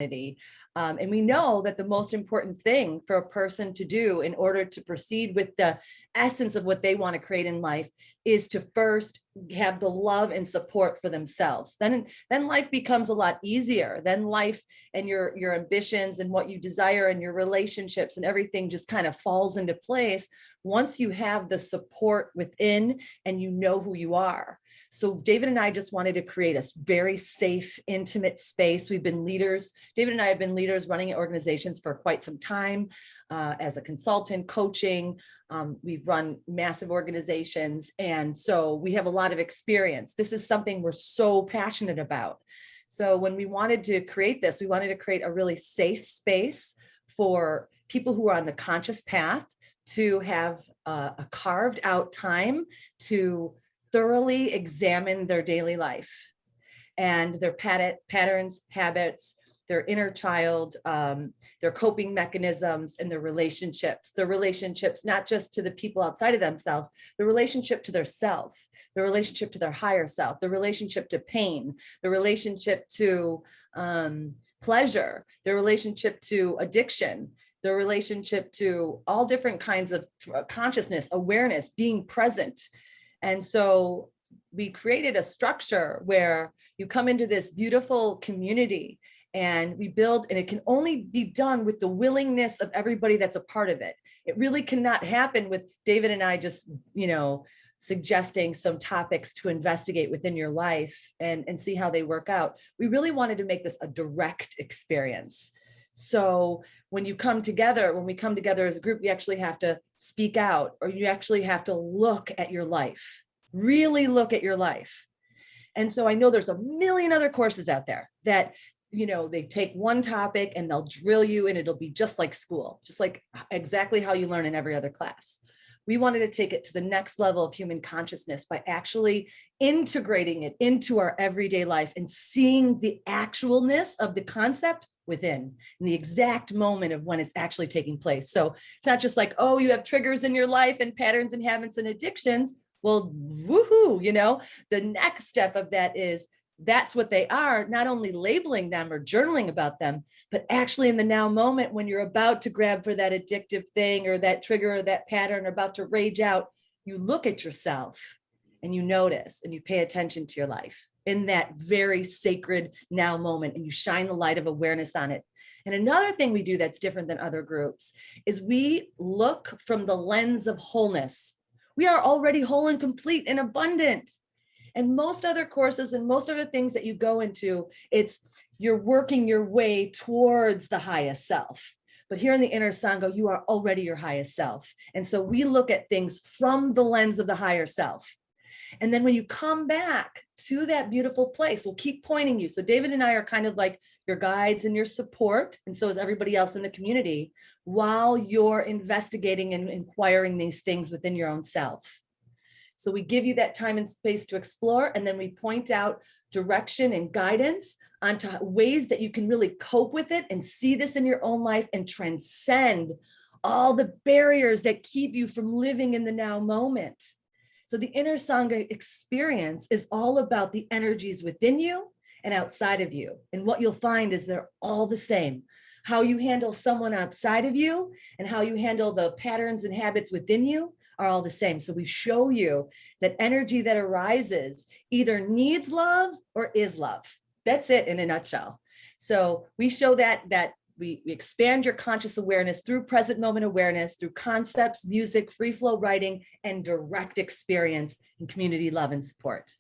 And we know that the most important thing for a person to do in order to proceed with the essence of what they want to create in life is to first have the love and support for themselves. Then life becomes a lot easier. Then life and your ambitions and what you desire and your relationships and everything just kind of falls into place once you have the support within and you know who you are. So David and I just wanted to create a very safe, intimate space. We've been leaders. David and I have been leaders running organizations for quite some time as a consultant, coaching. We've run massive organizations. And so we have a lot of experience. This is something we're so passionate about. So when we wanted to create this, we wanted to create a really safe space for people who are on the conscious path to have a carved out time to thoroughly examine their daily life and their patterns, habits, their inner child, their coping mechanisms, and their relationships, not just to the people outside of themselves, the relationship to their self, the relationship to their higher self, the relationship to pain, the relationship to pleasure, the relationship to addiction, the relationship to all different kinds of consciousness, awareness, being present. And so we created a structure where you come into this beautiful community and we build, and it can only be done with the willingness of everybody that's a part of it. It really cannot happen with David and I just, suggesting some topics to investigate within your life and see how they work out. We really wanted to make this a direct experience. So when we come together as a group, we actually have to speak out, or you actually have to look at your life, really look at your life. And so I know there's a million other courses out there that, they take one topic and they'll drill you and it'll be just like school, just like exactly how you learn in every other class. We wanted to take it to the next level of human consciousness by actually integrating it into our everyday life and seeing the actualness of the concept within in the exact moment of when it's actually taking place. So it's not just like, oh, you have triggers in your life and patterns and habits and addictions. Well, woohoo, the next step of that is that's what they are, not only labeling them or journaling about them, but actually in the now moment when you're about to grab for that addictive thing or that trigger or that pattern or about to rage out, you look at yourself and you notice and you pay attention to your life in that very sacred now moment, and you shine the light of awareness on it. And another thing we do that's different than other groups is we look from the lens of wholeness. We are already whole and complete and abundant. And most other courses and most other things that you go into, it's you're working your way towards the highest self. But here in the inner Sangha, you are already your highest self. And so we look at things from the lens of the higher self. And then when you come back to that beautiful place, we'll keep pointing you. So David and I are kind of like your guides and your support, and so is everybody else in the community, while you're investigating and inquiring these things within your own self. So we give you that time and space to explore, and then we point out direction and guidance onto ways that you can really cope with it and see this in your own life and transcend all the barriers that keep you from living in the now moment. So the inner Sangha experience is all about the energies within you and outside of you. And what you'll find is they're all the same. How you handle someone outside of you and how you handle the patterns and habits within you are all the same. So we show you that energy that arises either needs love or is love. That's it in a nutshell. So we show that we expand your conscious awareness through present moment awareness, through concepts, music, free flow writing, and direct experience in community love and support.